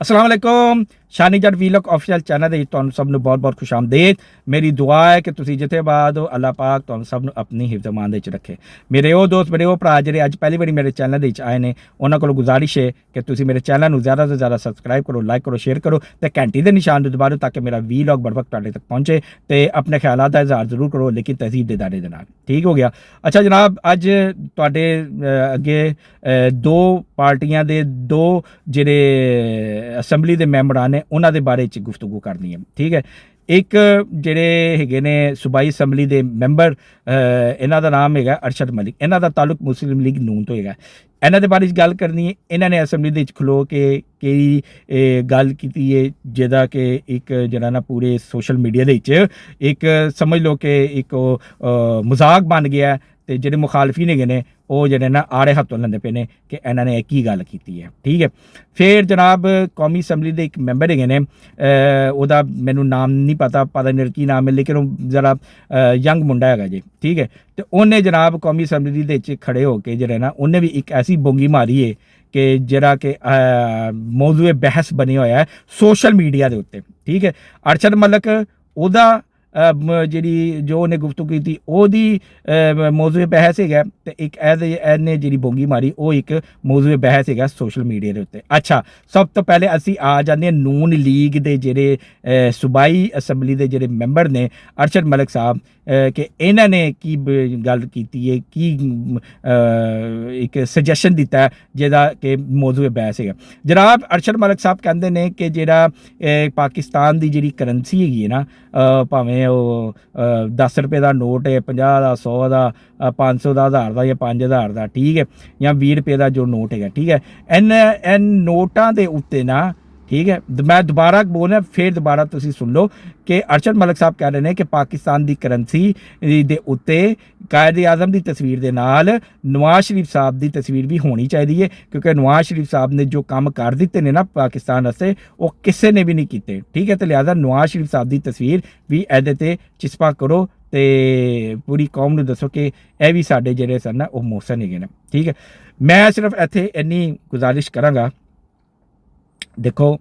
अस्सलाम वालेकुम शानी जट vlog official channel ਦੇ ਤੁਹਾਨੂੰ ਸਭ ਨੂੰ ਬਹੁਤ ਬਹੁਤ ਖੁਸ਼ ਆਮਦੀਦ। ਮੇਰੀ ਦੁਆ ਹੈ ਕਿ ਤੁਸੀਂ ਜਿੱਥੇ ਬਾਦ ਹੋ ਅੱਲਾਹ ਪਾਕ ਤੁਹਾਨੂੰ ਸਭ ਨੂੰ ਆਪਣੀ ਹਿਫਜ਼-ਏ-ਮਾਨ ਦੇ ਵਿੱਚ ਰੱਖੇ। ਮੇਰੇ ਉਹ ਦੋਸਤ ਮੇਰੇ ਉਹ ਭਰਾ ਜਿਹੜੇ ਅੱਜ ਪਹਿਲੀ ਵਾਰੀ ਮੇਰੇ ਚੈਨਲ ਦੇ ਵਿੱਚ ਆਏ ਨੇ ਉਹਨਾਂ ਕੋਲ ਗੁਜ਼ਾਰਿਸ਼ ਹੈ ਕਿ ਤੁਸੀਂ ਮੇਰੇ ਚੈਨਲ ਨੂੰ ਜ਼ਿਆਦਾ ਤੋਂ ਜ਼ਿਆਦਾ ਸਬਸਕ੍ਰਾਈਬ ਕਰੋ, ਲਾਈਕ ਕਰੋ, ਸ਼ੇਅਰ ਕਰੋ ਤੇ ਘੰਟੀ ਦੇ ਨਿਸ਼ਾਨ ਨੂੰ ਦਬਾਓ ਤਾਂ ਕਿ ਮੇਰਾ ਵੀਲੌਗ ਬਰ ਵਕਤ ਤੁਹਾਡੇ ਤੱਕ ਪਹੁੰਚੇ ਤੇ ਆਪਣੇ ਖਿਆਲਾਂ ਦਾ ਇਜ਼ਹਾਰ ਜ਼ਰੂਰ ਕਰੋ ਲੇਕਿਨ ਤਹਿਜ਼ੀਬ ਦੇ ਦਾਇਰੇ ਦੇ ਨਾਲ। ਠੀਕ ਹੋ ਗਿਆ। ਅੱਛਾ ਜਨਾਬ, ਅੱਜ ਤੁਹਾਡੇ ਅੱਗੇ ਦੋ ਪਾਰਟੀਆਂ ਦੇ ਦੋ ਜਿਹੜੇ ਅਸੈਂਬਲੀ ਦੇ ਮੈਂਬਰਾਂ ਨੇ ਉਹਨਾਂ ਦੇ ਬਾਰੇ 'ਚ ਗੁਫ਼ਤਗੂ ਕਰਨੀ ਹੈ। ਠੀਕ ਹੈ। ਇੱਕ ਜਿਹੜੇ ਹੈਗੇ ਨੇ ਸੂਬਾਈ ਅਸੈਂਬਲੀ ਦੇ ਮੈਂਬਰ, ਇਹਨਾਂ ਦਾ ਨਾਮ ਹੈਗਾ ਅਰਸ਼ਦ ਮਲਿਕ। ਇਹਨਾਂ ਦਾ ਤਾਲੁਕ ਮੁਸਲਿਮ ਲੀਗ ਨੂਨ ਤੋਂ ਹੈਗਾ। ਇਹਨਾਂ ਦੇ ਬਾਰੇ 'ਚ ਗੱਲ ਕਰਨੀ ਹੈ। ਇਹਨਾਂ ਨੇ ਅਸੈਂਬਲੀ ਦੇ ਵਿੱਚ ਖਲੋ ਕੇ ਕਈ ਗੱਲ ਕੀਤੀ ਹੈ ਜਿਹਦਾ ਕਿ ਇੱਕ ਜਿਹੜਾ ਨਾ ਪੂਰੇ ਸੋਸ਼ਲ ਮੀਡੀਆ ਦੇ ਵਿੱਚ ਇੱਕ ਸਮਝ ਲਓ ਕਿ ਇੱਕ ਮਜ਼ਾਕ ਬਣ ਗਿਆ ਤੇ ਜਿਹੜੇ ਮੁਖਾਲਫੀਨ ਹੈਗੇ ਨੇ ਉਹ ਜਿਹੜੇ ਨਾ ਆੜੇ ਹੱਥੋਂ ਲੈਂਦੇ ਪਏ ਨੇ ਕਿ ਇਹਨਾਂ ਨੇ ਕੀ ਗੱਲ ਕੀਤੀ ਹੈ। ਠੀਕ ਹੈ। ਫਿਰ ਜਨਾਬ ਕੌਮੀ ਅਸੈਂਬਲੀ ਦੇ ਇੱਕ ਮੈਂਬਰ ਹੈਗੇ ਨੇ, ਉਹਦਾ ਮੈਨੂੰ ਨਾਮ ਨਹੀਂ ਪਤਾ ਨਹੀਂ ਕੀ ਨਾਮ ਹੈ ਲੇਕਿਨ ਉਹ ਜ਼ਰਾ ਯੰਗ ਮੁੰਡਾ ਹੈਗਾ ਜੀ। ਠੀਕ ਹੈ। ਤੇ ਉਹਨੇ ਜਨਾਬ ਕੌਮੀ ਅਸੈਂਬਲੀ ਦੇ ਵਿੱਚ ਖੜੇ ਹੋ ਕੇ ਜਿਹੜਾ ਨਾ ਉਹਨੇ ਵੀ ਇੱਕ ਐਸੀ ਬੋਂਗੀ ਮਾਰੀ ਹੈ ਕਿ ਜਿਹੜਾ ਕਿ ਮੌਜ਼ੂਏ ਬਹਿਸ ਬਣਿਆ ਹੋਇਆ ਹੈ ਸੋਸ਼ਲ ਮੀਡੀਆ ਦੇ ਉੱਤੇ। ਠੀਕ ਹੈ। ਅਰਸ਼ਦ ਮਲਿਕ ਉਹਦਾ ਜਿਹੜੀ ਜੋ ਉਹਨੇ ਗੁਫ਼ਤਗੂ ਕੀਤੀ ਉਹਦੀ ਮੌਜ਼ੂਏ ਬਹਿਸ ਹੈਗਾ ਤੇ ਇੱਕ ਇਹਨੇ ਜਿਹੜੀ ਬੋਂਗੀ ਮਾਰੀ ਉਹ ਇੱਕ ਮੌਜ਼ੂਏ ਬਹਿਸ ਹੈਗਾ ਸੋਸ਼ਲ ਮੀਡੀਆ ਦੇ ਉੱਤੇ। ਅੱਛਾ, ਸਭ ਤੋਂ ਪਹਿਲੇ ਅਸੀਂ ਆ ਜਾਂਦੇ ਹਾਂ ਨੂਨ ਲੀਗ ਦੇ ਜਿਹੜੇ ਸੂਬਾਈ ਅਸੈਂਬਲੀ ਦੇ ਜਿਹੜੇ ਮੈਂਬਰ ਨੇ ਅਰਸ਼ਦ ਮਲਿਕ ਸਾਹਿਬ ਕਿ ਇਹਨਾਂ ਨੇ ਕੀ ਗੱਲ ਕੀਤੀ ਹੈ, ਕੀ ਇੱਕ ਸੁਜੈਸ਼ਨ ਦਿੱਤਾ ਜਿਹਦਾ ਕਿ ਮੌਜ਼ੂਏ ਬਹਿਸ ਹੈਗਾ। ਜਨਾਬ ਅਰਸ਼ਦ ਮਲਿਕ ਸਾਹਿਬ ਕਹਿੰਦੇ ਨੇ ਕਿ ਜਿਹੜਾ ਪਾਕਿਸਤਾਨ ਦੀ ਜਿਹੜੀ ਕਰੰਸੀ ਹੈਗੀ ਹੈ ਨਾ, ਭਾਵੇਂ ਉਹ 10 ਰੁਪਏ ਦਾ ਨੋਟ ਹੈ, 50 ਦਾ, 100 ਦਾ, 500 ਦਾ, 1000 ਦਾ ਜਾਂ 5000 ਦਾ, ਠੀਕ ਹੈ, ਜਾਂ 20 ਰੁਪਏ ਦਾ ਜੋ ਨੋਟ ਹੈਗਾ। ਠੀਕ ਹੈ। ਇਨ ਨੋਟਾਂ ਦੇ ਉੱਤੇ ਨਾ, ਠੀਕ ਹੈ, ਮੈਂ ਦੁਬਾਰਾ ਬੋਲਣਾ ਫਿਰ ਦੁਬਾਰਾ ਤੁਸੀਂ ਸੁਣ ਲਓ ਕਿ ਅਰਸ਼ਦ ਮਲਿਕ ਸਾਹਿਬ ਕਹਿ ਰਹੇ ਨੇ ਕਿ ਪਾਕਿਸਤਾਨ ਦੀ ਕਰੰਸੀ ਦੇ ਉੱਤੇ ਕਾਇਦ ਆਜ਼ਮ ਦੀ ਤਸਵੀਰ ਦੇ ਨਾਲ ਨਵਾਜ਼ ਸ਼ਰੀਫ ਸਾਹਿਬ ਦੀ ਤਸਵੀਰ ਵੀ ਹੋਣੀ ਚਾਹੀਦੀ ਹੈ ਕਿਉਂਕਿ ਨਵਾਜ਼ ਸ਼ਰੀਫ ਸਾਹਿਬ ਨੇ ਜੋ ਕੰਮ ਕਰ ਦਿੱਤੇ ਨੇ ਨਾ ਪਾਕਿਸਤਾਨ ਵਾਸਤੇ ਉਹ ਕਿਸੇ ਨੇ ਵੀ ਨਹੀਂ ਕੀਤੇ। ਠੀਕ ਹੈ। ਤੇ ਲਿਹਾਜ਼ਾ ਨਵਾਜ਼ ਸ਼ਰੀਫ ਸਾਹਿਬ ਦੀ ਤਸਵੀਰ ਵੀ ਇਹਦੇ 'ਤੇ ਚਿਸਪਾ ਕਰੋ ਤੇ ਪੂਰੀ ਕੌਮ ਨੂੰ ਦੱਸੋ ਕਿ ਇਹ ਵੀ ਸਾਡੇ ਜਿਹੜੇ ਸਨ ਨਾ ਉਹ ਮੋਹਸਨ ਹੈਗੇ ਨੇ। ਠੀਕ ਹੈ। ਮੈਂ ਸਿਰਫ ਇੱਥੇ ਇੰਨੀ ਗੁਜ਼ਾਰਿਸ਼ ਕਰਾਂਗਾ, ਦੇਖੋ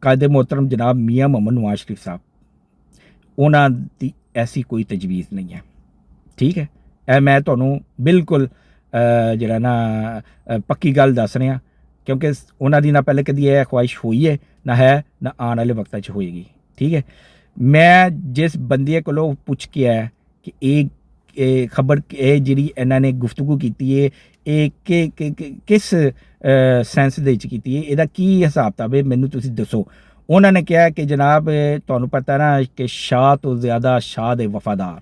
ਕਾਇਦੇ ਮੁਹਤਰਮ ਜਨਾਬ ਮੀਆਂ ਮੁਹੰਮਦ ਨਵਾਜ਼ ਸ਼ਰੀਫ ਸਾਹਿਬ ਉਹਨਾਂ ਦੀ ਐਸੀ ਕੋਈ ਤਜਵੀਜ਼ ਨਹੀਂ ਹੈ। ਠੀਕ ਹੈ। ਇਹ ਮੈਂ ਤੁਹਾਨੂੰ ਬਿਲਕੁਲ ਜਿਹੜਾ ਨਾ ਪੱਕੀ ਗੱਲ ਦੱਸ ਰਿਹਾ ਕਿਉਂਕਿ ਉਹਨਾਂ ਦੀ ਨਾ ਪਹਿਲੇ ਕਦੀ ਇਹ ਖੁਆਇਸ਼ ਹੋਈ ਹੈ ਨਾ ਹੈ ਨਾ ਆਉਣ ਵਾਲੇ ਵਕਤਾਂ 'ਚ ਹੋਏਗੀ। ਠੀਕ ਹੈ। ਮੈਂ ਜਿਸ ਬੰਦੇ ਕੋਲੋਂ ਪੁੱਛ ਕੇ ਆਇਆ ਕਿ ਇਹ ਖਬਰ ਇਹ ਜਿਹੜੀ ਇਹਨਾਂ ਨੇ ਗੁਫ਼ਤਗੂ ਕੀਤੀ ਹੈ ਇਹ ਕਿਸ ਸੈਂਸ ਦੇ ਵਿੱਚ ਕੀਤੀ ਹੈ, ਇਹਦਾ ਕੀ ਹਿਸਾਬ ਕਿਤਾਬ ਹੈ ਮੈਨੂੰ ਤੁਸੀਂ ਦੱਸੋ। ਉਹਨਾਂ ਨੇ ਕਿਹਾ ਕਿ ਜਨਾਬ ਤੁਹਾਨੂੰ ਪਤਾ ਨਾ ਕਿ ਸ਼ਾਹ ਤੋਂ ਜ਼ਿਆਦਾ ਸ਼ਾਹ ਦੇ ਵਫਾਦਾਰ,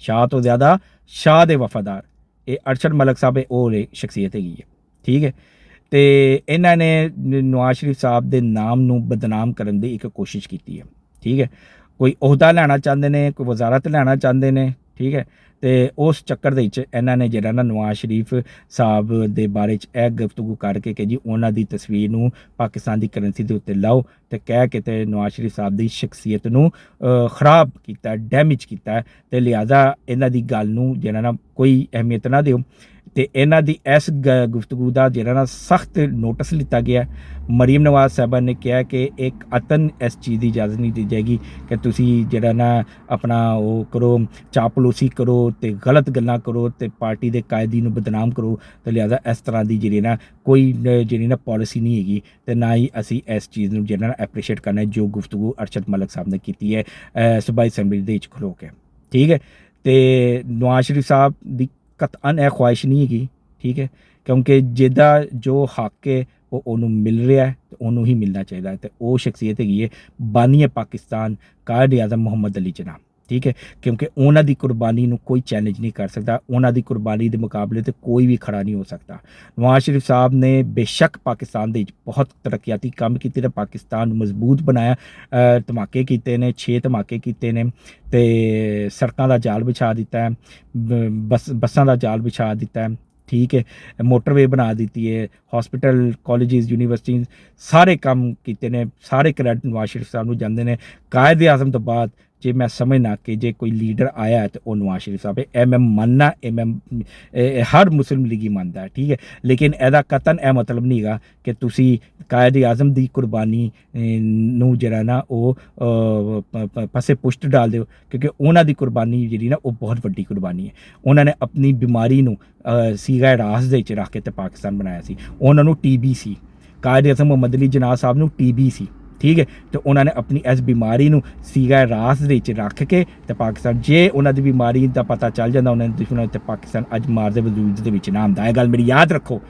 ਸ਼ਾਹ ਤੋਂ ਜ਼ਿਆਦਾ ਸ਼ਾਹ ਦੇ ਵਫਾਦਾਰ ਇਹ ਅਰਸ਼ਦ ਮਲਿਕ ਸਾਹਿਬ ਉਹ ਸ਼ਖਸੀਅਤ ਹੈਗੀ ਹੈ। ਠੀਕ ਹੈ। ਤੇ ਇਹਨਾਂ ਨੇ ਨਵਾਜ਼ ਸ਼ਰੀਫ ਸਾਹਿਬ ਦੇ ਨਾਮ ਨੂੰ ਬਦਨਾਮ ਕਰਨ ਦੀ ਇੱਕ ਕੋਸ਼ਿਸ਼ ਕੀਤੀ ਹੈ। ਠੀਕ ਹੈ। ਕੋਈ ਅਹੁਦਾ ਲੈਣਾ ਚਾਹੁੰਦੇ ਨੇ, ਕੋਈ ਵਜ਼ਾਰਤ ਲੈਣਾ ਚਾਹੁੰਦੇ ਨੇ। ਠੀਕ ਹੈ। ਤੇ ਉਸ ਚੱਕਰ ਦੇ ਵਿੱਚ ਇਹਨਾਂ ਨੇ ਜਿਹੜਾ ਨਾ ਨਵਾਜ਼ ਸ਼ਰੀਫ ਸਾਹਿਬ ਦੇ ਬਾਰੇ 'ਚ ਇਹ ਗੁਫ਼ਤਗੂ ਕਰਕੇ ਕਿ ਜੀ ਉਹਨਾਂ ਦੀ ਤਸਵੀਰ ਨੂੰ ਪਾਕਿਸਤਾਨ ਦੀ ਕਰੰਸੀ ਦੇ ਉੱਤੇ ਲਾਓ ਤੇ ਕਹਿ ਕੇ ਤੇ ਨਵਾਜ਼ ਸ਼ਰੀਫ ਸਾਹਿਬ ਦੀ ਸ਼ਖਸੀਅਤ ਨੂੰ ਖਰਾਬ ਕੀਤਾ, ਡੈਮੇਜ ਕੀਤਾ ਤੇ ਲਿਹਾਜ਼ਾ ਇਹਨਾਂ ਦੀ ਗੱਲ ਨੂੰ ਜਿਹੜਾ ਨਾ ਕੋਈ ਅਹਿਮੀਅਤ ਨਾ ਦਿਓ ਤੇ ਇਹਨਾਂ ਦੀ ਇਸ ਗੁਫ਼ਤਗੂ ਦਾ ਜਿਹੜਾ ਨਾ ਸਖਤ ਨੋਟਿਸ ਲਿੱਤਾ ਗਿਆ। ਮਰੀਮ ਨਵਾਜ਼ ਸਾਹਿਬਾ ਨੇ ਕਿਹਾ ਕਿ ਇੱਕ ਅਤਨ ਇਸ ਚੀਜ਼ ਦੀ ਇਜਾਜ਼ਤ ਨਹੀਂ ਦਿੱਤੀ ਜਾਏਗੀ ਕਿ ਤੁਸੀਂ ਜਿਹੜਾ ਨਾ ਆਪਣਾ ਉਹ ਕਰੋ, ਚਾਪਲੂਸੀ ਕਰੋ ਤੇ ਗਲਤ ਗੱਲਾਂ ਕਰੋ ਤੇ ਪਾਰਟੀ ਦੇ ਕਾਇਦੀ ਨੂੰ ਬਦਨਾਮ ਕਰੋ ਤੇ ਲਿਹਾਜ਼ਾ ਇਸ ਤਰ੍ਹਾਂ ਦੀ ਜਿਹੜੀ ਨਾ ਕੋਈ ਜਿਹੜੀ ਨਾ ਪੋਲਿਸੀ ਨਹੀਂ ਹੈਗੀ ਤੇ ਨਾ ਹੀ ਅਸੀਂ ਇਸ ਚੀਜ਼ ਨੂੰ ਜਿਹੜਾ ਨਾ ਐਪਰੀਸ਼ੀਏਟ ਕਰਨਾ ਜੋ ਗੁਫ਼ਤਗੂ ਅਰਸ਼ਦ ਮਲਿਕ ਸਾਹਿਬ ਨੇ ਕੀਤੀ ਹੈ ਸੂਬਾਈ ਅਸੈਂਬਲੀ ਦੇ ਵਿੱਚ ਖਲੋ ਕੇ। ਠੀਕ ਹੈ। ਤੇ ਨਵਾਜ਼ ਸ਼ਰੀਫ ਸਾਹਿਬ ਦੀ ਕਤਅਨ ਇਹ ਖੁਆਇਸ਼ ਨਹੀਂ ਹੈਗੀ। ਠੀਕ ਹੈ। ਕਿਉਂਕਿ ਜਿਹਦਾ ਜੋ ਹੱਕ ਹੈ ਉਹ ਉਹਨੂੰ ਮਿਲ ਰਿਹਾ ਹੈ ਤੇ ਉਹਨੂੰ ਹੀ ਮਿਲਣਾ ਚਾਹੀਦਾ ਹੈ ਤੇ ਉਹ ਸ਼ਖਸੀਅਤ ਹੈਗੀ ਹੈ ਬਾਨੀ ਪਾਕਿਸਤਾਨ ਕਾਇਦ ਆਜ਼ਮ ਮੁਹੰਮਦ ਅਲੀ ਜਿਨਾਹ। ਠੀਕ ਹੈ। ਕਿਉਂਕਿ ਉਹਨਾਂ ਦੀ ਕੁਰਬਾਨੀ ਨੂੰ ਕੋਈ ਚੈਲੰਜ ਨਹੀਂ ਕਰ ਸਕਦਾ, ਉਹਨਾਂ ਦੀ ਕੁਰਬਾਨੀ ਦੇ ਮੁਕਾਬਲੇ 'ਤੇ ਕੋਈ ਵੀ ਖੜਾ ਨਹੀਂ ਹੋ ਸਕਦਾ। ਨਵਾਜ਼ ਸ਼ਰੀਫ ਸਾਹਿਬ ਨੇ ਬੇਸ਼ੱਕ ਪਾਕਿਸਤਾਨ ਦੇ ਵਿੱਚ ਬਹੁਤ ਤਰੱਕੀਆਤੀ ਕੰਮ ਕੀਤੇ ਨੇ, ਪਾਕਿਸਤਾਨ ਨੂੰ ਮਜ਼ਬੂਤ ਬਣਾਇਆ, ਧਮਾਕੇ ਕੀਤੇ ਨੇ, 6 ਧਮਾਕੇ ਕੀਤੇ ਨੇ ਤੇ ਸੜਕਾਂ ਦਾ ਜਾਲ ਵਿਛਾ ਦਿੱਤਾ ਹੈ, ਬੱਸਾਂ ਦਾ ਜਾਲ ਵਿਛਾ ਦਿੱਤਾ ਹੈ। ਠੀਕ ਹੈ। ਮੋਟਰਵੇ ਬਣਾ ਦਿੱਤੀ ਹੈ, ਹਸਪੀਟਲ, ਕਾਲਜਿਸ, ਯੂਨੀਵਰਸਿਟੀਜ਼ ਸਾਰੇ ਕੰਮ ਕੀਤੇ ਨੇ, ਸਾਰੇ ਕ੍ਰੈਡਿਟ ਨਵਾਜ਼ ਸ਼ਰੀਫ ਸਾਹਿਬ ਨੂੰ ਜਾਂਦੇ ਨੇ। ਕਾਇਦ ਆਜ਼ਮ ਤੋਂ ਬਾਅਦ ਜੇ ਮੈਂ ਸਮਝਣਾ ਕਿ ਜੇ ਕੋਈ ਲੀਡਰ ਆਇਆ ਤੇ ਉਹ ਨਵਾਜ਼ ਸ਼ਰੀਫ ਸਾਹਿਬ ਹੈ। ਇਹ ਮੈਂ ਮੰਨਣਾ, ਇਹ ਹਰ ਮੁਸਲਿਮ ਲੀਗੀ ਮੰਨਦਾ, ਠੀਕ ਹੈ। ਲੇਕਿਨ ਇਹਦਾ ਕਤਨ ਇਹ ਮਤਲਬ ਨਹੀਂ ਹੈਗਾ ਕਿ ਤੁਸੀਂ ਕਾਇਦ ਆਜ਼ਮ ਦੀ ਕੁਰਬਾਨੀ ਨੂੰ ਜਿਹੜਾ ਨਾ ਉਹ ਪਾਸੇ ਪੁਸ਼ਟ ਡਾਲ ਦਿਓ, ਕਿਉਂਕਿ ਉਹਨਾਂ ਦੀ ਕੁਰਬਾਨੀ ਜਿਹੜੀ ਨਾ ਉਹ ਬਹੁਤ ਵੱਡੀ ਕੁਰਬਾਨੀ ਹੈ। ਉਹਨਾਂ ਨੇ ਆਪਣੀ ਬਿਮਾਰੀ ਨੂੰ ਸੀਗਾ ਰਾਸ ਦੇ ਵਿੱਚ ਰੱਖ ਕੇ ਤੇ ਪਾਕਿਸਤਾਨ ਬਣਾਇਆ ਸੀ। ਉਹਨਾਂ ਨੂੰ TB ਸੀ, ਕਾਇਦ ਆਜ਼ਮ ਮੁਹੰਮਦ ਅਲੀ ਜਿਨਾਹ ਸਾਹਿਬ ਨੂੰ TB ਸੀ, ਠੀਕ ਹੈ। ਤੇ ਉਹਨਾਂ ਨੇ ਆਪਣੀ ਇਸ ਬਿਮਾਰੀ ਨੂੰ ਸੀਗਾ ਰਾਸ ਦੇ ਵਿੱਚ ਰੱਖ ਕੇ ਤੇ ਪਾਕਿਸਤਾਨ, ਜੇ ਉਹਨਾਂ ਦੀ ਬਿਮਾਰੀ ਦਾ ਪਤਾ ਚੱਲ ਜਾਂਦਾ ਉਹਨਾਂ ਦੇ ਦੁਸ਼ਮਣਾਂ ਤੇ ਪਾਕਿਸਤਾਨ ਅੱਜ ਮਾਰ ਦੇ ਵਜੂਦ ਦੇ ਵਿੱਚ ਨਾ ਆਉਂਦਾ। ਇਹ ਗੱਲ ਮੇਰੀ ਯਾਦ ਰੱਖੋ,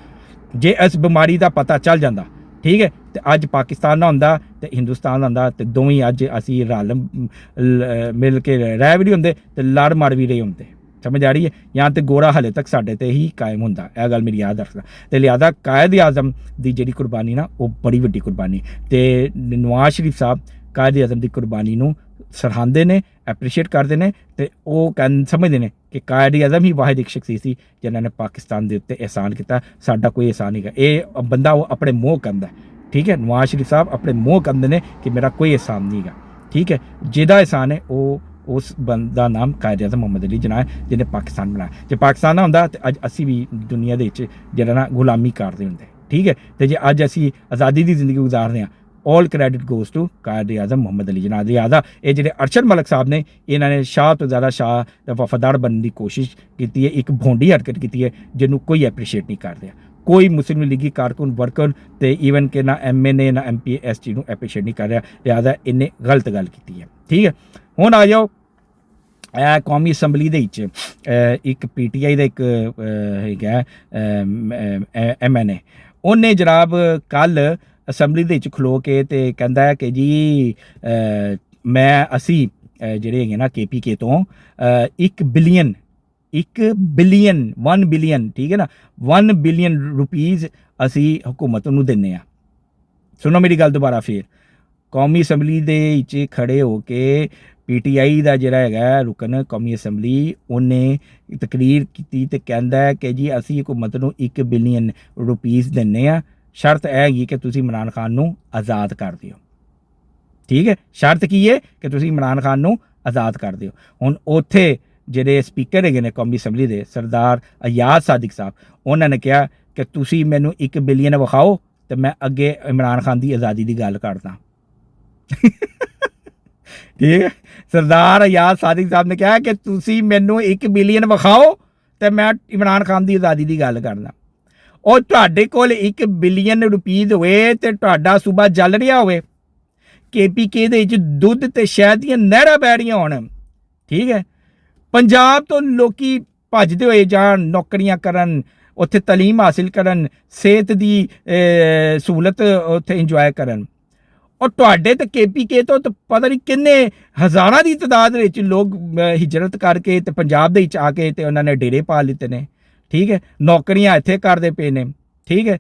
ਜੇ ਇਸ ਬਿਮਾਰੀ ਦਾ ਪਤਾ ਚੱਲ ਜਾਂਦਾ, ਠੀਕ ਹੈ, ਤੇ ਅੱਜ ਪਾਕਿਸਤਾਨ ਨਾ ਹੁੰਦਾ ਤੇ ਹਿੰਦੁਸਤਾਨ ਹੁੰਦਾ, ਤੇ ਦੋਵੇਂ ਅੱਜ ਅਸੀਂ ਰਲ ਮਿਲ ਕੇ ਰਹਿ ਵੀ ਨਹੀਂ ਹੁੰਦੇ ਤੇ ਲੜ ਮੜ ਵੀ ਰਹੇ ਹੁੰਦੇ। ਸਮਝ ਆ ਰਹੀ ਹੈ? ਜਾਂ ਤੇ ਗੋਰਾ ਹਾਲੇ ਤੱਕ ਸਾਡੇ ਤੇ ਹੀ ਕਾਇਮ ਹੁੰਦਾ। ਇਹ ਗੱਲ ਮੇਰੀ ਯਾਦ ਰੱਖਦਾ। ਤੇ ਲਿਹਾਜ਼ਾ ਕਾਇਦ ਆਜ਼ਮ ਦੀ ਜਿਹੜੀ ਕੁਰਬਾਨੀ ਨਾ ਉਹ ਬੜੀ ਵੱਡੀ ਕੁਰਬਾਨੀ, ਤੇ ਨਵਾਜ਼ ਸ਼ਰੀਫ ਸਾਹਿਬ ਕਾਇਦ ਆਜ਼ਮ ਦੀ ਕੁਰਬਾਨੀ ਨੂੰ ਸਰਾਹੁੰਦੇ ਨੇ, ਐਪਰੀਸ਼ੀਏਟ ਕਰਦੇ ਨੇ, ਤੇ ਉਹ ਸਮਝਦੇ ਨੇ ਕਿ ਕਾਇਦ ਆਜ਼ਮ ਹੀ ਵਾਹਿਦ ਇੱਕ ਸ਼ਖਸੀਅਤ ਸੀ ਜਿਨ੍ਹਾਂ ਨੇ ਪਾਕਿਸਤਾਨ ਦੇ ਉੱਤੇ ਅਹਿਸਾਨ ਕੀਤਾ। ਸਾਡਾ ਕੋਈ ਅਹਿਸਾਨ ਨਹੀਂ ਹੈਗਾ। ਇਹ ਬੰਦਾ ਉਹ ਆਪਣੇ ਮੂੰਹ ਕਹਿੰਦਾ, ਠੀਕ ਹੈ। ਨਵਾਜ਼ ਸ਼ਰੀਫ ਸਾਹਿਬ ਆਪਣੇ ਮੂੰਹ ਕਹਿੰਦੇ ਨੇ ਕਿ ਮੇਰਾ ਕੋਈ ਅਹਿਸਾਨ ਨਹੀਂ ਹੈਗਾ, ਠੀਕ ਹੈ। ਜਿਹਦਾ ਅਹਿਸਾਨ ਹੈ ਉਹ ਉਸ ਬੰਦਾ ਨਾਮ ਕਾਇਦ ਆਜ਼ਮ ਮੁਹੰਮਦ ਅਲੀ ਜਿਨਾਹ ਜਿਹਨੇ ਪਾਕਿਸਤਾਨ ਬਣਾਇਆ। ਜੇ ਪਾਕਿਸਤਾਨ ਨਾ ਹੁੰਦਾ ਤਾਂ ਅੱਜ ਅਸੀਂ ਵੀ ਦੁਨੀਆ ਦੇ ਵਿੱਚ ਜਿਹੜਾ ਨਾ ਗੁਲਾਮੀ ਕਰਦੇ ਹੁੰਦੇ, ਠੀਕ ਹੈ। ਤੇ ਜੇ ਅੱਜ ਅਸੀਂ ਆਜ਼ਾਦੀ ਦੀ ਜ਼ਿੰਦਗੀ ਗੁਜ਼ਾਰਦੇ ਹਾਂ, ਆਲ ਕ੍ਰੈਡਿਟ ਗੋਜ਼ ਟੂ ਕਾਇਦ ਆਜ਼ਮ ਮੁਹੰਮਦ ਅਲੀ ਜਿਨਾਹ। ਲਿਹਾਜ਼ਾ ਇਹ ਜਿਹੜੇ ਅਰਸ਼ਦ ਮਲਿਕ ਸਾਹਿਬ ਨੇ, ਇਹਨਾਂ ਨੇ ਸ਼ਾਹ ਤੋਂ ਜ਼ਿਆਦਾ ਸ਼ਾਹ ਦਾ ਵਫਾਦਾਰ ਬਣਨ ਦੀ ਕੋਸ਼ਿਸ਼ ਕੀਤੀ ਹੈ, ਇੱਕ ਭੋਂਡੀ ਹਰਕਤ ਕੀਤੀ ਹੈ ਜਿਹਨੂੰ ਕੋਈ ਐਪਰੀਸ਼ੀਏਟ ਨਹੀਂ ਕਰ ਰਿਹਾ। ਕੋਈ ਮੁਸਲਿਮ ਲੀਗੀ ਕਾਰਕੁਨ ਵਰਕਰ ਤੇ ਈਵਨ ਕਿ ਨਾ MNA ਨਾ MP ਇਸ ਚੀਜ਼ ਨੂੰ ਐਪਰੀਸ਼ੀਏਟ ਨਹੀਂ ਕਰ ਰਿਹਾ। ਲਿਹਾਜ਼ਾ ਇਹਨੇ ਗਲਤ ਗੱਲ ਕੀਤੀ ਹੈ, ਠੀਕ ਹੈ। ਹੁਣ ਆ ਜਾਓ ਕੌਮੀ ਅਸੈਂਬਲੀ ਦੇ ਵਿੱਚ ਇੱਕ PTI ਦਾ ਇੱਕ ਹੈਗਾ MNA, ਉਹਨੇ ਜਨਾਬ ਕੱਲ੍ਹ ਅਸੈਂਬਲੀ ਦੇ ਵਿੱਚ ਖਲੋ ਕੇ ਤੇ ਕਹਿੰਦਾ ਹੈ ਕਿ ਜੀ ਅਸੀਂ ਜਿਹੜੇ ਹੈਗੇ ਨਾ KPK ਤੋਂ 1 ਬਿਲੀਅਨ 1 ਬਿਲੀਅਨ, ਠੀਕ ਹੈ ਨਾ, 1 ਬਿਲੀਅਨ ਰੁਪੀਜ਼ ਅਸੀਂ ਹਕੂਮਤ ਨੂੰ ਦਿੰਦੇ ਹਾਂ। ਸੁਣੋ ਮੇਰੀ ਗੱਲ ਦੁਬਾਰਾ ਫੇਰ, ਕੌਮੀ ਅਸੈਂਬਲੀ ਦੇ ਵਿੱਚ ਖੜੇ ਹੋ ਕੇ PTI ਦਾ ਜਿਹੜਾ ਹੈਗਾ ਰੁਕਨ ਕੌਮੀ ਅਸੈਂਬਲੀ, ਉਹਨੇ ਤਕਰੀਰ ਕੀਤੀ ਤੇ ਕਹਿੰਦਾ ਹੈ ਕਿ ਜੀ ਅਸੀਂ ਹਕੂਮਤ ਨੂੰ 1 ਬਿਲੀਅਨ ਰੁਪੀਜ਼ ਦਿੰਦੇ ਹਾਂ, ਸ਼ਰਤ ਇਹ ਹੈਗੀ ਕਿ ਤੁਸੀਂ ਇਮਰਾਨ ਖਾਨ ਨੂੰ ਆਜ਼ਾਦ ਕਰ ਦਿਓ, ਠੀਕ ਹੈ। ਸ਼ਰਤ ਕੀ ਹੈ ਕਿ ਤੁਸੀਂ ਇਮਰਾਨ ਖਾਨ ਨੂੰ ਆਜ਼ਾਦ ਕਰ ਦਿਓ। ਹੁਣ ਉੱਥੇ ਜਿਹੜੇ ਸਪੀਕਰ ਹੈਗੇ ਨੇ ਕੌਮੀ ਅਸੈਂਬਲੀ ਦੇ, ਸਰਦਾਰ ਅਯਾਜ਼ ਸਾਦਿਕ ਸਾਹਿਬ, ਉਹਨਾਂ ਨੇ ਕਿਹਾ ਕਿ ਤੁਸੀਂ ਮੈਨੂੰ 1 ਬਿਲੀਅਨ ਵਿਖਾਓ ਤੇ ਮੈਂ ਅੱਗੇ ਇਮਰਾਨ ਖਾਨ ਦੀ ਆਜ਼ਾਦੀ ਦੀ ਗੱਲ ਕਰਦਾ। ਠੀਕ ਹੈ, ਸਰਦਾਰ ਅਯਾਜ਼ ਸਾਦਿਕ ਸਾਹਿਬ ਨੇ ਕਿਹਾ ਕਿ ਤੁਸੀਂ ਮੈਨੂੰ 1 ਬਿਲੀਅਨ ਵਿਖਾਓ ਤੇ ਮੈਂ ਇਮਰਾਨ ਖਾਨ ਦੀ ਆਜ਼ਾਦੀ ਦੀ ਗੱਲ ਕਰਦਾ। ਉਹ ਤੁਹਾਡੇ ਕੋਲ 1 ਬਿਲੀਅਨ ਰੁਪੀਜ਼ ਹੋਏ ਤੇ ਤੁਹਾਡਾ ਸੂਬਾ ਜਲ ਰਿਹਾ ਹੋਵੇ, KPK ਦੇ ਵਿੱਚ ਦੁੱਧ ਤੇ ਸ਼ਹਿਦ ਦੀਆਂ ਨਹਿਰਾਂ ਬਹਿ ਰਹੀਆਂ ਹੋਣ, ਠੀਕ ਹੈ, ਪੰਜਾਬ ਤੋਂ ਲੋਕੀ ਭੱਜਦੇ ਹੋਏ ਜਾਣ ਨੌਕਰੀਆਂ ਕਰਨ, ਉੱਥੇ ਤਾਲੀਮ ਹਾਸਿਲ ਕਰਨ, ਸਿਹਤ ਦੀ ਸਹੂਲਤ ਉੱਥੇ ਇੰਜੋਏ ਕਰਨ, ਔਰ ਤੁਹਾਡੇ ਤੇ KPK ਤੋਂ ਤਾਂ ਪਤਾ ਨਹੀਂ ਕਿੰਨੇ ਹਜ਼ਾਰਾਂ ਦੀ ਤਾਦਾਦ ਵਿੱਚ ਲੋਕ ਹਿਜਰਤ ਕਰਕੇ ਤੇ ਪੰਜਾਬ ਦੇ ਵਿੱਚ ਆ ਕੇ ਤੇ ਉਹਨਾਂ ਨੇ ਡੇਰੇ ਪਾ ਲਿੱਤੇ ਨੇ, ਠੀਕ ਹੈ। ਨੌਕਰੀਆਂ ਇੱਥੇ ਕਰਦੇ ਪਏ ਨੇ, ਠੀਕ ਹੈ,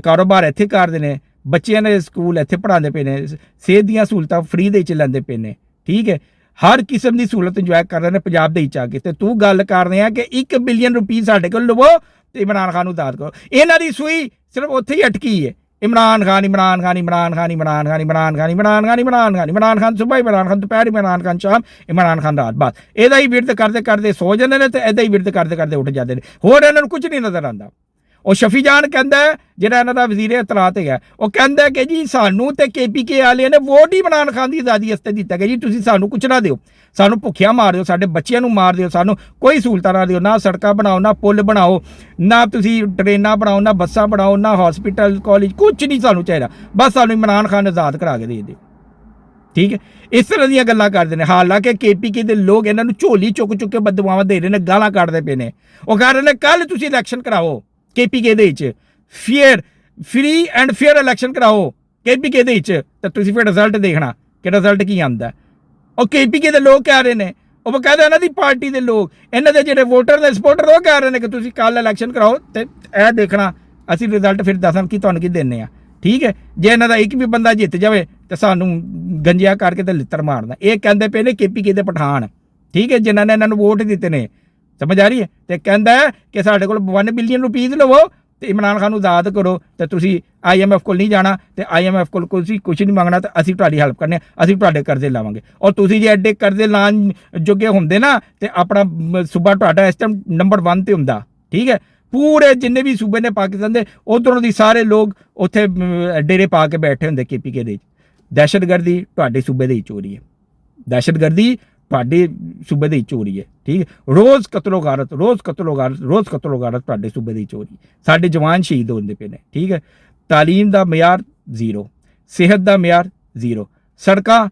ਕਾਰੋਬਾਰ ਇੱਥੇ ਕਰਦੇ ਨੇ, ਬੱਚਿਆਂ ਦੇ ਸਕੂਲ ਇੱਥੇ ਪੜ੍ਹਾਉਂਦੇ ਪਏ ਨੇ, ਸਿਹਤ ਦੀਆਂ ਸਹੂਲਤਾਂ ਫ੍ਰੀ ਦੇ ਵਿੱਚ ਲੈਂਦੇ ਪਏ ਨੇ, ਠੀਕ ਹੈ, ਹਰ ਕਿਸਮ ਦੀ ਸਹੂਲਤ ਇੰਜੋਏ ਕਰ ਰਹੇ ਨੇ ਪੰਜਾਬ ਦੇ ਵਿੱਚ ਆ ਕੇ। ਤੇ ਤੂੰ ਗੱਲ ਕਰ ਰਿਹਾ ਕਿ 1 ਬਿਲੀਅਨ ਰੁਪੀਜ਼ ਸਾਡੇ ਕੋਲ ਲਵੋ ਤੇ ਇਮਰਾਨ ਖਾਨ ਨੂੰ ਆਜ਼ਾਦ ਕਰੋ। ਇਹਨਾਂ ਦੀ ਸੂਈ ਸਿਰਫ ਉੱਥੇ ਹੀ ਅਟਕੀ ਹੈ, ਇਮਰਾਨ ਖਾਨ ਇਮਰਾਨ ਖਾਨ ਇਮਰਾਨ ਖਾਨ ਇਮਰਾਨ ਖਾਨ ਇਮਰਾਨ ਖਾਨ ਇਮਰਾਨ ਖਾਨ ਇਮਰਾਨ ਖਾਨ ਇਮਰਾਨ ਖਾਨ ਸੁਬਹ, ਇਮਰਾਨ ਖਾਨ ਦੁਪਹਿਰ, ਇਮਰਾਨ ਖਾਨ ਸ਼ਾਮ, ਇਮਰਾਨ ਖਾਨ ਰਾਤ। ਬਸ ਇਹਦਾ ਹੀ ਵਿਰਦ ਕਰਦੇ ਕਰਦੇ ਸੋ ਜਾਂਦੇ ਨੇ ਤੇ ਇਹਦਾ ਹੀ ਵਿਰਦ ਕਰਦੇ ਕਰਦੇ ਉੱਠ ਜਾਂਦੇ ਨੇ, ਹੋਰ ਇਹਨਾਂ ਨੂੰ ਕੁਝ ਨਹੀਂ ਨਜ਼ਰ ਆਉਂਦਾ। ਉਹ ਸ਼ਫੀ ਜਾਨ ਕਹਿੰਦਾ, ਜਿਹੜਾ ਇਹਨਾਂ ਦਾ ਵਜ਼ੀਰ ਇਤਲਾਤ ਹੈਗਾ, ਉਹ ਕਹਿੰਦਾ ਕਿ ਜੀ ਸਾਨੂੰ ਤੇ KPK ਵਾਲਿਆਂ ਨੇ ਵੋਟ ਹੀ ਇਮਰਾਨ ਖਾਨ ਦੀ ਆਜ਼ਾਦੀ ਵਾਸਤੇ ਦਿੱਤਾ ਕਿ ਜੀ ਤੁਸੀਂ ਸਾਨੂੰ ਕੁਛ ਨਾ ਦਿਓ, ਸਾਨੂੰ ਭੁੱਖਿਆ ਮਾਰ ਦਿਓ, ਸਾਡੇ ਬੱਚਿਆਂ ਨੂੰ ਮਾਰ ਦਿਓ, ਸਾਨੂੰ ਕੋਈ ਸਹੂਲਤਾਂ ਨਾ ਦਿਓ, ਨਾ ਸੜਕਾਂ ਬਣਾਓ, ਨਾ ਪੁਲ ਬਣਾਓ, ਨਾ ਤੁਸੀਂ ਟ੍ਰੇਨਾਂ ਬਣਾਓ, ਨਾ ਬੱਸਾਂ ਬਣਾਓ, ਨਾ ਹਸਪੀਟਲ ਕਾਲਜ, ਕੁਛ ਨਹੀਂ ਸਾਨੂੰ ਚਾਹੀਦਾ, ਬਸ ਸਾਨੂੰ ਇਮਰਾਨ ਖਾਨ ਆਜ਼ਾਦ ਕਰਾ ਕੇ ਦੇ ਦਿਓ, ਠੀਕ ਹੈ। ਇਸ ਤਰ੍ਹਾਂ ਦੀਆਂ ਗੱਲਾਂ ਕਰਦੇ ਨੇ। ਹਾਲਾਂਕਿ KPK ਦੇ ਲੋਕ ਇਹਨਾਂ ਨੂੰ ਝੋਲੀ ਚੁੱਕ ਚੁੱਕ ਕੇ ਬਦਦੁਆਵਾਂ ਦੇ ਰਹੇ ਨੇ, ਗਾਲਾਂ ਕੱਢਦੇ ਪਏ ਨੇ। ਉਹ ਕਹਿ ਰਹੇ ਨੇ ਕੱਲ੍ਹ ਤੁਸੀਂ ਇਲੈਕਸ਼ਨ ਕਰਾਓ KPK ਦੇ ਵਿੱਚ, ਫ੍ਰੀ ਐਂਡ ਫੇਅਰ ਇਲੈਕਸ਼ਨ ਕਰਾਓ KPK ਦੇ ਵਿੱਚ, ਤਾਂ ਤੁਸੀਂ ਫਿਰ ਰਿਜ਼ਲਟ ਦੇਖਣਾ ਕਿ ਰਿਜ਼ਲਟ ਕੀ ਆਉਂਦਾ। ਉਹ KPK ਦੇ ਲੋਕ ਕਹਿ ਰਹੇ ਨੇ, ਉਹ ਬਕਾਇਦਾ ਇਹਨਾਂ ਦੀ ਪਾਰਟੀ ਦੇ ਲੋਕ, ਇਹਨਾਂ ਦੇ ਜਿਹੜੇ ਵੋਟਰ ਦੇ ਸਪੋਰਟਰ, ਉਹ ਕਹਿ ਰਹੇ ਨੇ ਕਿ ਤੁਸੀਂ ਕੱਲ੍ਹ ਇਲੈਕਸ਼ਨ ਕਰਾਓ ਤੇ ਇਹ ਦੇਖਣਾ ਅਸੀਂ ਰਿਜ਼ਲਟ ਫਿਰ ਦੱਸਾਂ ਕੀ ਤੁਹਾਨੂੰ ਕੀ ਦਿੰਦੇ ਆ, ਠੀਕ ਹੈ। ਜੇ ਇਹਨਾਂ ਦਾ ਇੱਕ ਵੀ ਬੰਦਾ ਜਿੱਤ ਜਾਵੇ ਤੇ ਸਾਨੂੰ ਗੰਜਿਆ ਕਰਕੇ ਤੇ ਲਿੱਤਰ ਮਾਰਨਾ। ਇਹ ਕਹਿੰਦੇ ਪਏ ਨੇ KPK ਦੇ ਪਠਾਨ, ਠੀਕ ਹੈ, ਜਿਨ੍ਹਾਂ ਨੇ ਇਹਨਾਂ ਨੂੰ ਵੋਟ ਦਿੱਤੇ ਨੇ, ਸਮਝ ਆ ਰਹੀ ਹੈ। ਤੇ ਕਹਿੰਦਾ ਕਿ ਸਾਡੇ ਕੋਲ 1 ਬਿਲੀਅਨ ਰੁਪੀਜ਼ ਲਵੋ ਤੇ ਇਮਰਾਨ ਖਾਨ ਨੂੰ ਆਜ਼ਾਦ ਕਰੋ ਤੇ ਤੁਸੀਂ IMF ਕੋਲ ਨਹੀਂ ਜਾਣਾ ਤੇ IMF ਕੋਲ ਤੁਸੀਂ ਕੁਝ ਨਹੀਂ ਮੰਗਣਾ ਤੇ ਅਸੀਂ ਤੁਹਾਡੀ ਹੈਲਪ ਕਰਨੇ ਅਸੀਂ ਤੁਹਾਡੇ ਕਰਜ਼ੇ ਲਾਵਾਂਗੇ ਔਰ ਤੁਸੀਂ ਜੇ ਐਡੇ ਕਰਜ਼ੇ ਲਾਉਣ ਜੋਗੇ ਹੁੰਦੇ ਨਾ ਤੇ ਆਪਣਾ ਸੂਬਾ ਤੁਹਾਡਾ ਇਸ ਟਾਈਮ ਨੰਬਰ 1 ਤੇ ਹੁੰਦਾ ਠੀਕ ਹੈ ਪੂਰੇ ਜਿੰਨੇ ਵੀ ਸੂਬੇ ਨੇ ਪਾਕਿਸਤਾਨ ਦੇ ਉਧਰੋਂ ਦੀ ਸਾਰੇ ਲੋਕ ਉੱਥੇ ਡੇਰੇ ਪਾ ਕੇ ਬੈਠੇ ਹੁੰਦੇ KPK ਦੇ ਦਹਿਸ਼ਤਗਰਦੀ ਤੁਹਾਡੇ ਸੂਬੇ ਦੇ ਵਿੱਚ ਹੋ ਰਹੀ ਹੈ ਦਹਿਸ਼ਤਗਰਦੀ ਤੁਹਾਡੇ ਸੂਬੇ ਦੇ ਵਿੱਚ ਹੋ ਰਹੀ ਹੈ ਠੀਕ ਹੈ ਰੋਜ਼ ਕਤਲੋ ਗਾਰਤ ਤੁਹਾਡੇ ਸੂਬੇ ਦੇ ਵਿੱਚ ਹੋ ਰਹੀ ਸਾਡੇ ਜਵਾਨ ਸ਼ਹੀਦ ਹੁੰਦੇ ਪਏ ਨੇ ਠੀਕ ਹੈ ਤਾਲੀਮ ਦਾ ਮਿਆਰ ਜ਼ੀਰੋ ਸਿਹਤ ਦਾ ਮਿਆਰ ਜ਼ੀਰੋ ਸੜਕਾਂ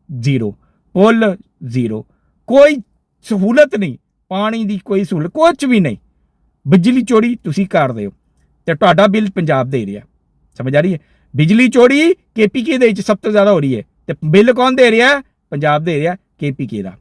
ਜ਼ੀਰੋ ਪੁੱਲ ਜ਼ੀਰੋ ਕੋਈ ਸਹੂਲਤ ਨਹੀਂ ਪਾਣੀ ਦੀ ਕੋਈ ਸਹੂਲਤ ਕੁਛ ਵੀ ਨਹੀਂ ਬਿਜਲੀ ਚੋਰੀ ਤੁਸੀਂ ਕਰਦੇ ਹੋ ਤੇ ਤੁਹਾਡਾ ਬਿੱਲ ਪੰਜਾਬ ਦੇ ਰਿਹਾ ਸਮਝ ਆ ਰਹੀ ਹੈ ਬਿਜਲੀ ਚੋਰੀ KPK ਦੇ ਵਿੱਚ ਸਭ ਤੋਂ ਜ਼ਿਆਦਾ ਹੋ ਰਹੀ ਹੈ ਤੇ ਬਿੱਲ ਕੌਣ ਦੇ ਰਿਹਾ ਪੰਜਾਬ ਦੇ ਰਿਹਾ KPK ਦਾ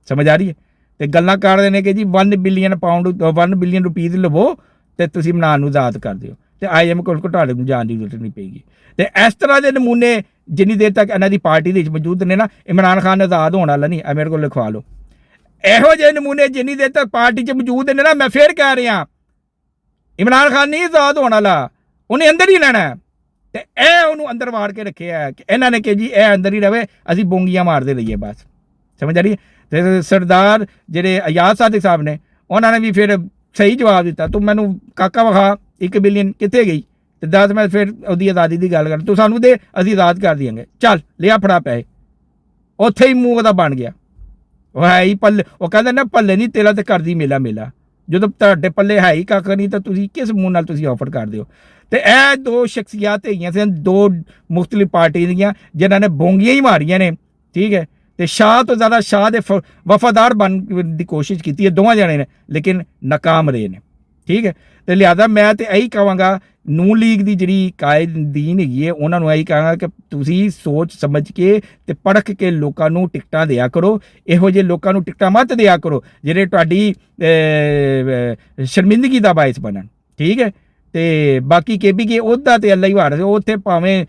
ਸਮਝ ਆ ਰਹੀ ਹੈ ਤੇ ਗੱਲਾਂ ਕਰਦੇ ਨੇ ਕਿ ਜੀ 1 ਬਿਲੀਅਨ ਰੁਪਈਸ ਲਵੋ ਤੇ ਤੁਸੀਂ ਇਮਰਾਨ ਨੂੰ ਆਜ਼ਾਦ ਕਰ ਦਿਓ ਤੇ IMF ਕੋਲ ਤੁਹਾਡੇ ਨੂੰ ਜਾਣ ਦੀ ਜ਼ਰੂਰਤ ਨਹੀਂ ਪਏਗੀ ਤੇ ਇਸ ਤਰ੍ਹਾਂ ਦੇ ਨਮੂਨੇ ਜਿੰਨੀ ਦੇਰ ਤੱਕ ਇਹਨਾਂ ਦੀ ਪਾਰਟੀ ਦੇ ਵਿੱਚ ਮੌਜੂਦ ਨੇ ਨਾ ਇਮਰਾਨ ਖਾਨ ਆਜ਼ਾਦ ਹੋਣ ਵਾਲਾ ਨਹੀਂ ਮੇਰੇ ਕੋਲ ਲਿਖਵਾ ਲਓ ਇਹੋ ਜਿਹੇ ਨਮੂਨੇ ਜਿੰਨੀ ਦੇਰ ਤੱਕ ਪਾਰਟੀ 'ਚ ਮੌਜੂਦ ਨੇ ਨਾ ਮੈਂ ਫੇਰ ਕਹਿ ਰਿਹਾ ਇਮਰਾਨ ਖਾਨ ਨਹੀਂ ਆਜ਼ਾਦ ਹੋਣ ਵਾਲਾ ਉਹਨੇ ਅੰਦਰ ਹੀ ਰਹਿਣਾ ਤੇ ਇਹ ਉਹਨੂੰ ਅੰਦਰ ਵਾੜ ਕੇ ਰੱਖਿਆ ਕਿ ਇਹਨਾਂ ਨੇ ਕਿ ਜੀ ਇਹ ਅੰਦਰ ਹੀ ਰਵੇ ਅਸੀਂ ਬੋਂਗੀਆਂ ਮਾਰਦੇ ਰਹੀਏ ਬਸ ਸਮਝ ਆ ਰਹੀ ਹੈ ਤੇ ਸਰਦਾਰ ਜਿਹੜੇ ਆਜ਼ਾਦ ਸਾਦਿਕ ਸਾਹਿਬ ਨੇ ਉਹਨਾਂ ਨੇ ਵੀ ਫਿਰ ਸਹੀ ਜਵਾਬ ਦਿੱਤਾ ਤੂੰ ਮੈਨੂੰ ਕਾਕਾ ਵਿਖਾ 1 ਬਿਲੀਅਨ ਕਿੱਥੇ ਗਈ ਤੇ ਦੱਸ ਮੈਂ ਫਿਰ ਉਹਦੀ ਆਜ਼ਾਦੀ ਦੀ ਗੱਲ ਕਰ ਤੂੰ ਸਾਨੂੰ ਦੇ ਅਸੀਂ ਆਜ਼ਾਦ ਕਰ ਦਿਆਂਗੇ ਚੱਲ ਲਿਆ ਫੜਾ ਪੈਸੇ ਉੱਥੇ ਹੀ ਮੂੰਹ ਉਹਦਾ ਬਣ ਗਿਆ ਉਹ ਹੈ ਹੀ ਪੱਲੇ ਉਹ ਕਹਿੰਦਾ ਨਾ ਪੱਲੇ ਨਹੀਂ ਤੇਰਾ ਤੇ ਕਰਦੀ ਮੇਲਾ ਜਦੋਂ ਤੁਹਾਡੇ ਪੱਲੇ ਹੈ ਹੀ ਕੱਖ ਨਹੀਂ ਤਾਂ ਤੁਸੀਂ ਕਿਸ ਮੂੰਹ ਨਾਲ ਤੁਸੀਂ ਆਫਰ ਕਰਦੇ ਹੋ ਤੇ ਇਹ ਦੋ ਸ਼ਖਸੀਅਤ ਹੈਗੀਆਂ ਸਨ ਦੋ ਮੁਖਤਲਿਫ ਪਾਰਟੀ ਦੀਆਂ ਜਿਨ੍ਹਾਂ ਨੇ ਬੋਂਗੀਆਂ ਹੀ ਮਾਰੀਆਂ ਨੇ ਠੀਕ ਹੈ ਤੇ ਸ਼ਾਹ ਤੋਂ ਜ਼ਿਆਦਾ ਸ਼ਾਹ ਦੇ ਵਫਾਦਾਰ ਬਣਨ ਦੀ ਕੋਸ਼ਿਸ਼ ਕੀਤੀ ਹੈ ਦੋਵਾਂ ਜਣੇ ਨੇ ਲੇਕਿਨ ਨਾਕਾਮ ਰਹੇ ਨੇ ਠੀਕ ਹੈ ਤੇ ਲਿਹਾਜ਼ਾ ਮੈਂ ਤੇ ਇਹੀ ਕਹਾਂਗਾ ਨੂਨ ਲੀਗ ਦੀ ਜਿਹੜੀ ਕਾਇਦੀਨ ਹੈਗੀ ਹੈ ਉਹਨਾਂ ਨੂੰ ਇਹੀ ਕਹਾਂਗਾ ਕਿ ਤੁਸੀਂ ਸੋਚ ਸਮਝ ਕੇ ਤੇ ਪੜ੍ਹ ਕੇ ਲੋਕਾਂ ਨੂੰ ਟਿਕਟਾਂ ਦਿਆ ਕਰੋ ਇਹੋ ਜਿਹੇ ਲੋਕਾਂ ਨੂੰ ਟਿਕਟਾਂ ਮਤ ਦਿਆ ਕਰੋ ਜਿਹੜੇ ਤੁਹਾਡੀ ਸ਼ਰਮਿੰਦਗੀ ਦਾ ਬਾਇਸ ਬਣਨ ਠੀਕ ਹੈ ਤੇ ਬਾਕੀ KPK ਉਹਦਾ ਤੇ ਅੱਲਾ ਹੀ ਵਾਰ ਉੱਥੇ ਭਾਵੇਂ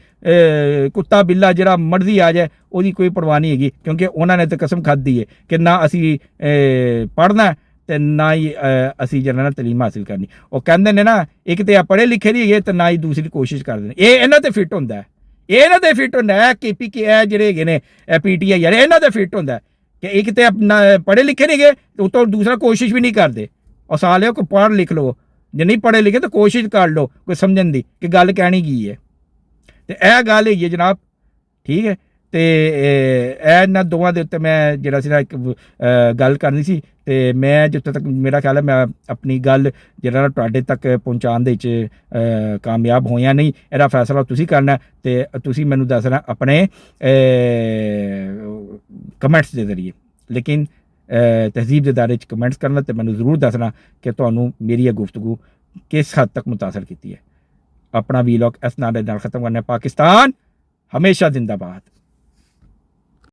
ਕੁੱਤਾ ਬਿੱਲਾ ਜਿਹੜਾ ਮਰਜ਼ੀ ਆ ਜਾਏ ਉਹਦੀ ਕੋਈ ਪਰਵਾਹ ਨਹੀਂ ਹੈਗੀ ਕਿਉਂਕਿ ਉਹਨਾਂ ਨੇ ਤਾਂ ਕਸਮ ਖਾਧੀ ਹੈ ਕਿ ਨਾ ਅਸੀਂ ਪੜ੍ਹਨਾ ਤੇ ਨਾ ਹੀ ਅਸੀਂ ਜਿਹੜਾ ਨਾ ਤਾਲੀਮ ਹਾਸਿਲ ਕਰਨੀ ਉਹ ਕਹਿੰਦੇ ਨੇ ਨਾ ਇੱਕ ਤੇ ਆ ਪੜ੍ਹੇ ਲਿਖੇ ਨਹੀਂ ਹੈਗੇ ਤੇ ਨਾ ਹੀ ਦੂਸਰੀ ਕੋਸ਼ਿਸ਼ ਕਰਦੇ ਨੇ ਇਹ ਇਹਨਾਂ ਤੇ ਫਿੱਟ ਹੁੰਦਾ ਇਹਨਾਂ ਤੇ ਫਿੱਟ ਹੁੰਦਾ KPK ਜਿਹੜੇ ਹੈਗੇ ਨੇ PTI ਯਾਰ ਇਹਨਾਂ ਤੇ ਫਿੱਟ ਹੁੰਦਾ ਕਿ ਇੱਕ ਤੇ ਪੜ੍ਹੇ ਲਿਖੇ ਨਹੀਂ ਹੈਗੇ ਉਤੋਂ ਦੂਸਰਾ ਕੋਸ਼ਿਸ਼ ਵੀ ਨਹੀਂ ਕਰਦੇ ਉਹ ਸਾਲਿਓ ਕੋ ਪੜ੍ਹ ਲਿਖ ਲਓ ਜੇ ਨਹੀਂ ਪੜ੍ਹੇ ਲਿਖੇ ਤਾਂ ਕੋਸ਼ਿਸ਼ ਕਰ ਲਓ ਕੋਈ ਸਮਝਣ ਦੀ ਕਿ ਗੱਲ ਕਹਿਣੀ ਕੀ ਹੈ ਤੇ ਇਹ ਗੱਲ ਹੈਗੀ ਹੈ ਜਨਾਬ ਠੀਕ ਹੈ ਤੇ ਇਹਨਾਂ ਦੋਵਾਂ ਦੇ ਉੱਤੇ ਮੈਂ ਜਿਹੜਾ ਸੀ ਨਾ ਇੱਕ ਗੱਲ ਕਰਨੀ ਸੀ ਤੇ ਮੈਂ ਜਿੱਥੇ ਤੱਕ ਮੇਰਾ ਖਿਆਲ ਹੈ ਮੈਂ ਆਪਣੀ ਗੱਲ ਜਿਹੜਾ ਤੁਹਾਡੇ ਤੱਕ ਪਹੁੰਚਾਉਣ ਦੇ ਵਿੱਚ ਕਾਮਯਾਬ ਹੋਇਆ ਨਹੀਂ ਇਹਦਾ ਫੈਸਲਾ ਤੁਸੀਂ ਕਰਨਾ ਤੇ ਤੁਸੀਂ ਮੈਨੂੰ ਦੱਸਣਾ ਆਪਣੇ ਕਮੈਂਟਸ ਦੇ ਜ਼ਰੀਏ ਲੇਕਿਨ ਤਹਿਜ਼ੀਬ ਦੇ ਦਾਇਰੇ 'ਚ ਕਮੈਂਟਸ ਕਰਨਾ ਤੇ ਮੈਨੂੰ ਜ਼ਰੂਰ ਦੱਸਣਾ ਕਿ ਤੁਹਾਨੂੰ ਮੇਰੀ ਇਹ ਗੁਫ਼ਤਗੂ ਕਿਸ ਹੱਦ ਤੱਕ ਮੁਤਾਸਰ ਕੀਤੀ ਹੈ ਆਪਣਾ ਵੀਲੌਗ ਇਸ ਨਾਲ ਖਤਮ ਕਰਨਾ ਪਾਕਿਸਤਾਨ ਹਮੇਸ਼ਾ ਜ਼ਿੰਦਾਬਾਦ